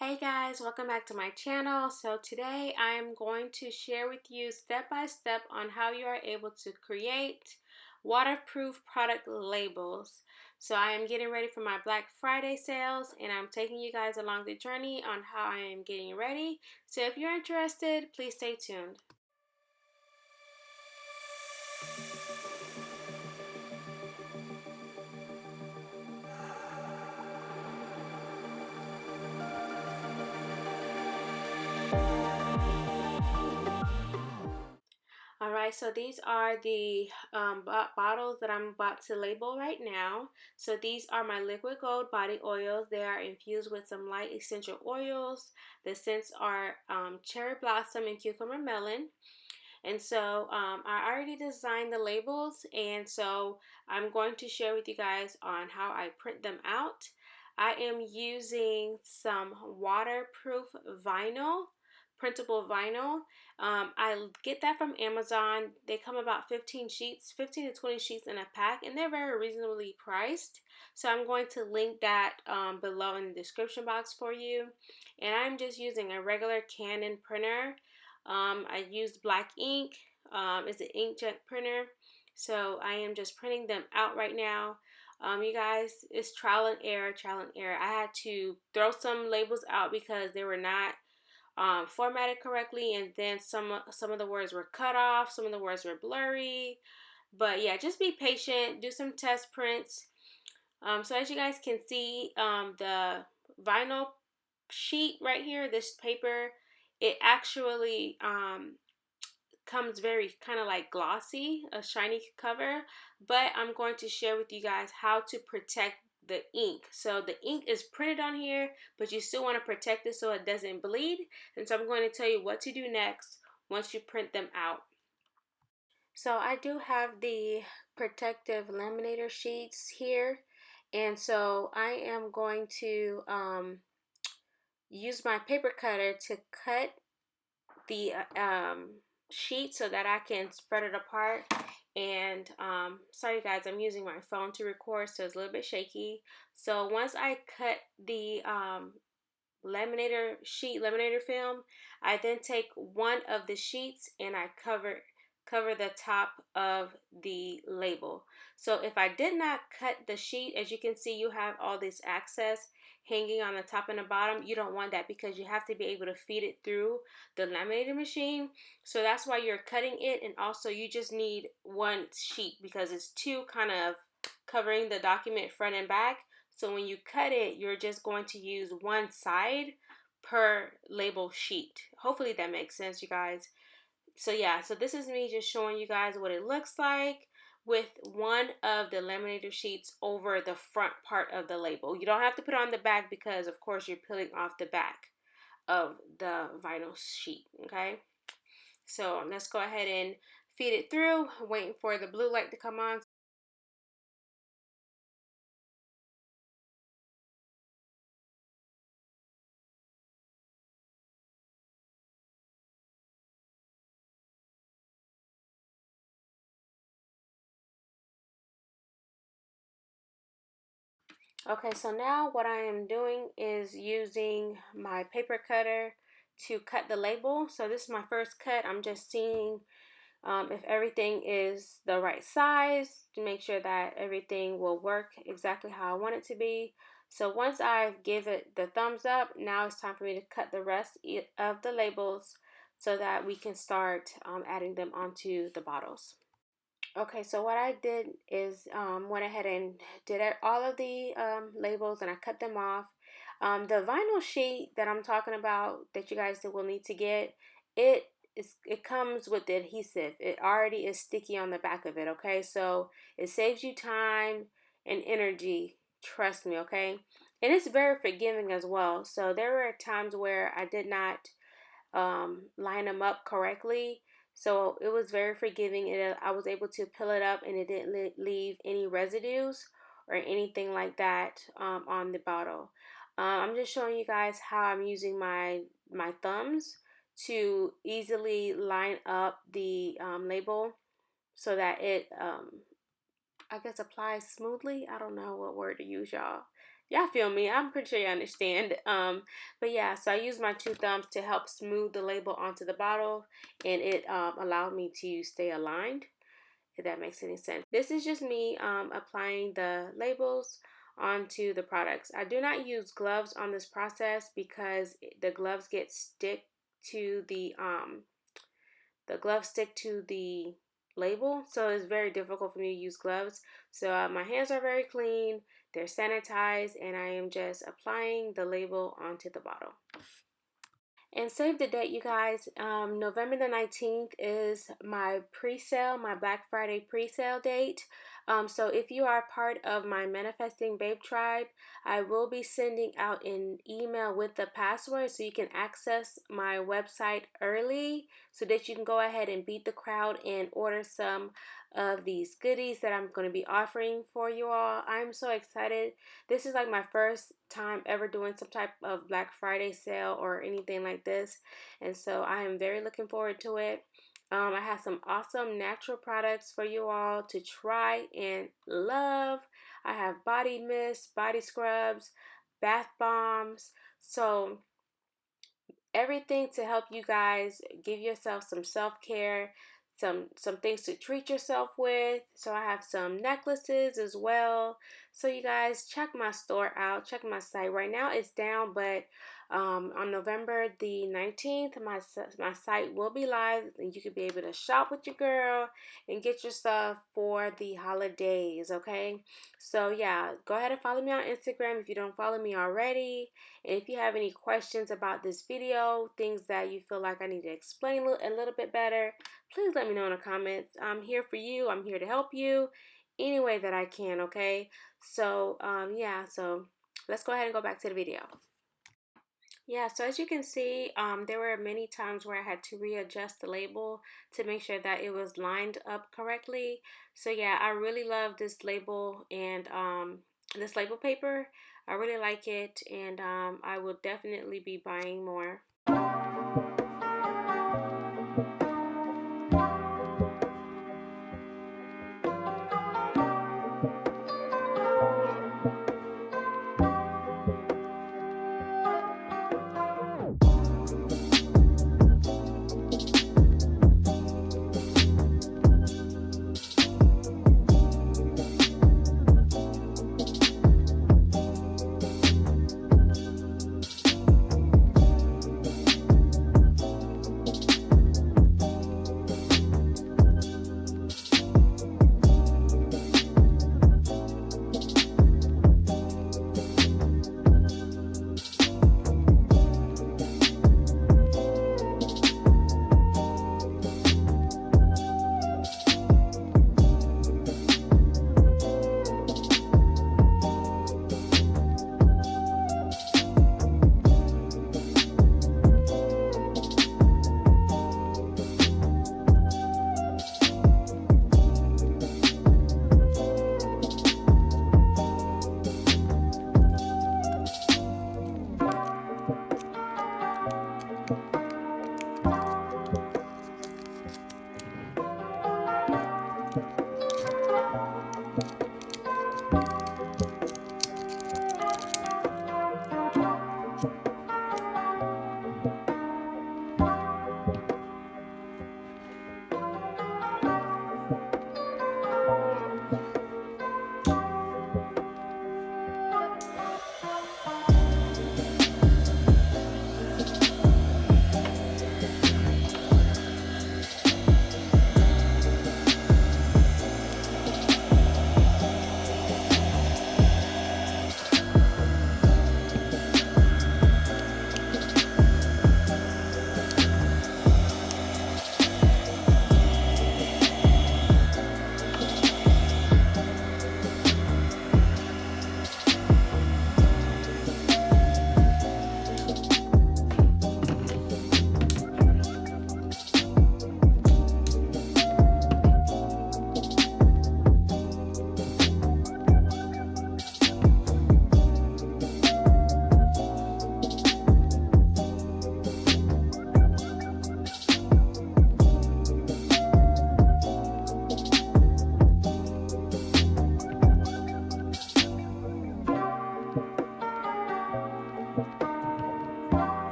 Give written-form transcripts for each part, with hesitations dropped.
Hey guys, welcome back to my channel. So today I am going to share with you step by step on how you are able to create waterproof product labels. So I am getting ready for my Black Friday sales and I'm taking you guys along the journey on how I am getting ready. So if you're interested, please stay tuned. All right, so these are the bottles that I'm about to label right now. So these are my liquid gold body oils. They are infused with some light essential oils. The scents are cherry blossom and cucumber melon. And so I already designed the labels, and so I'm going to share with you guys on how I print them out. I am using some waterproof vinyl, printable vinyl. I get that from Amazon. They come about 15 sheets, 15 to 20 sheets in a pack, and they're very reasonably priced. So I'm going to link that below in the description box for you. And I'm just using a regular Canon printer. I used black ink. It's an inkjet printer. So I am just printing them out right now. You guys, it's trial and error, trial and error. I had to throw some labels out because they were not formatted correctly, and then some of the words were cut off, some of the words were blurry. But yeah, just be patient, do some test prints. So as you guys can see, the vinyl sheet right here, this paper, it actually comes very kind of like glossy, a shiny cover, but I'm going to share with you guys how to protect the ink. So the ink is printed on here, but you still want to protect it so it doesn't bleed. And so I'm going to tell you what to do next once you print them out. So I do have the protective laminator sheets here, and so I am going to use my paper cutter to cut the sheet so that I can spread it apart. And sorry guys, I'm using my phone to record, so it's a little bit shaky. So once I cut the laminator film, I then take one of the sheets and I cover the top of the label. So if I did not cut the sheet, as you can see, you have all this excess hanging on the top and the bottom. You don't want that because you have to be able to feed it through the laminator machine. So that's why you're cutting it, and also you just need one sheet because it's two kind of covering the document front and back. So when you cut it, you're just going to use one side per label sheet. Hopefully that makes sense, you guys. So yeah, so this is me just showing you guys what it looks like with one of the laminator sheets over the front part of the label. You don't have to put it on the back because of course you're peeling off the back of the vinyl sheet, okay? So let's go ahead and feed it through, waiting for the blue light to come on. Okay, so now what I am doing is using my paper cutter to cut the label. So this is my first cut. I'm just seeing if everything is the right size to make sure that everything will work exactly how I want it to be. So once I give it the thumbs up, now it's time for me to cut the rest of the labels so that we can start adding them onto the bottles. Okay, so what I did is went ahead and did all of the labels and I cut them off. The vinyl sheet that I'm talking about that you guys will need to get, it comes with the adhesive. It already is sticky on the back of it, okay? So it saves you time and energy, trust me, okay? And it's very forgiving as well. So there were times where I did not line them up correctly. So it was very forgiving. I was able to peel it up and it didn't leave any residues or anything like that on the bottle. I'm just showing you guys how I'm using my thumbs to easily line up the label so that it I guess applies smoothly. I don't know what word to use, y'all. Y'all feel me? I'm pretty sure you understand. But yeah, so I use my two thumbs to help smooth the label onto the bottle, and it allowed me to stay aligned, if that makes any sense. This is just me applying the labels onto the products. I do not use gloves on this process because the gloves get to the gloves stick to the label, so it's very difficult for me to use gloves. So my hands are very clean, they're sanitized, and I am just applying the label onto the bottle. And save the date, you guys. November the 19th is my pre-sale, my Black Friday pre-sale date. So if you are part of my Manifesting Babe Tribe, I will be sending out an email with the password so you can access my website early so that you can go ahead and beat the crowd and order some of these goodies that I'm going to be offering for you all. I'm so excited. This is like my first time ever doing some type of Black Friday sale or anything like this, and so I am very looking forward to it. I have some awesome natural products for you all to try and love. I have body mist, body scrubs, bath bombs, so everything to help you guys give yourself some self-care, some things to treat yourself with. So I have some necklaces as well. So you guys check my store out, check my site. Right now it's down, but on November the 19th my site will be live and you could be able to shop with your girl and get your stuff for the holidays. Okay, so yeah, go ahead and follow me on Instagram if you don't follow me already. And if you have any questions about this video, things that you feel like I need to explain a little bit better, please let me know in the comments. I'm here for you. I'm here to help you any way that I can, okay? So, yeah, so let's go ahead and go back to the video. Yeah, so as you can see, there were many times where I had to readjust the label to make sure that it was lined up correctly. So yeah, I really love this label and this label paper. I really like it, and I will definitely be buying more.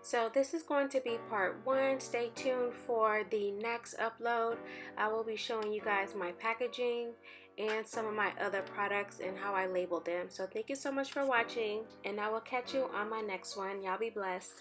So this is going to be part 1. Stay tuned for the next upload. I will be showing you guys my packaging and some of my other products and how I label them. So thank you so much for watching, and I will catch you on my next one. Y'all be blessed.